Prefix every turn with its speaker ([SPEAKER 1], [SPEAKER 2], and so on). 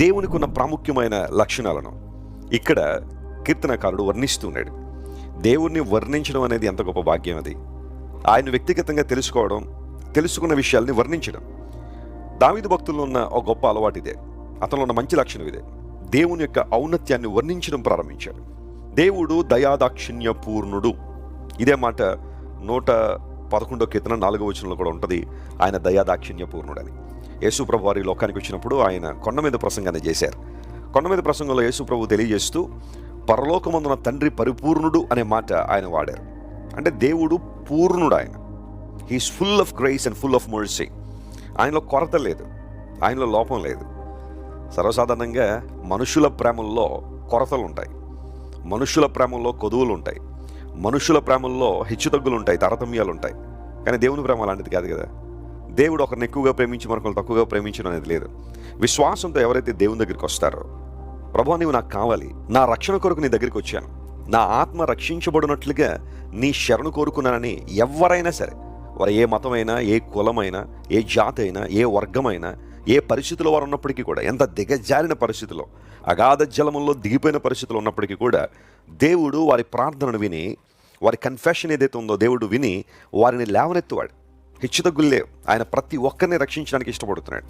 [SPEAKER 1] దేవునికి ఉన్న ప్రాముఖ్యమైన లక్షణాలను ఇక్కడ కీర్తనకారుడు వర్ణిస్తున్నాడు. దేవుణ్ణి వర్ణించడం అనేది ఎంత గొప్ప భాగ్యం అది. ఆయన వ్యక్తిగతంగా తెలుసుకోవడం, తెలుసుకున్న విషయాల్ని వర్ణించడం. దావీదు భక్తుల్లో ఉన్న ఒక గొప్ప అలవాటు ఇదే. అతనిలో ఉన్న మంచి లక్షణం ఇదే. దేవుని యొక్క ఔన్నత్యాన్ని వర్ణించడం ప్రారంభించాడు. దేవుడు దయాదాక్షిణ్య పూర్ణుడు. ఇదే మాట 111 కీర్తన 4వ వచనంలో కూడా ఉంటుంది. ఆయన దయాదాక్షిణ్య పూర్ణుడని. యేసుప్రభు వారి లోకానికి వచ్చినప్పుడు ఆయన కొండ మీద ప్రసంగాన్ని చేశారు. కొండ మీద ప్రసంగంలో యేసుప్రభు తెలియజేస్తూ పరలోకమందున తండ్రి పరిపూర్ణుడు అనే మాట ఆయన వాడారు. అంటే దేవుడు పూర్ణుడు. ఆయన he is full of grace and full of mercy. ఆయనలో కొరత లేదు, ఆయనలో లోపం లేదు. సర్వసాధారణంగా మనుషుల ప్రేమల్లో కొరతలు ఉంటాయి, మనుషుల ప్రేమల్లో కొదువులు ఉంటాయి, మనుషుల ప్రేమల్లో హెచ్చుతగ్గులు ఉంటాయి, తారతమ్యాలు ఉంటాయి. కానీ దేవుని ప్రేమ అలాంటిది కాదు కదా. దేవుడు ఒకరిని ఎక్కువగా ప్రేమించి మరొకరిని తక్కువగా ప్రేమించడం అనేది లేదు. విశ్వాసంతో ఎవరైతే దేవుని దగ్గరికి వస్తారో, ప్రభువా నీవు నాకు కావాలి, నా రక్షణ కొరకు నీ దగ్గరికి వచ్చాను, నా ఆత్మ రక్షించబడినట్లుగా నీ శరణు కోరుకున్నానని ఎవరైనా సరే, వారు ఏ మతమైనా, ఏ కులమైనా, ఏ జాతి అయినా, ఏ వర్గమైనా, ఏ పరిస్థితిలో వారు ఉన్నప్పటికీ కూడా, ఎంత దిగజారిన పరిస్థితిలో, అగాధ జలముల్లో దిగిపోయిన పరిస్థితులు ఉన్నప్పటికీ కూడా దేవుడు వారి ప్రార్థనను విని, వారి కన్ఫెషన్ ఏదైతే ఉందో దేవుడు విని వారిని లేవనెత్తువాడు. హెచ్చుతగ్గులు లేవు. ఆయన ప్రతి ఒక్కరిని రక్షించడానికి ఇష్టపడుతున్నాడు.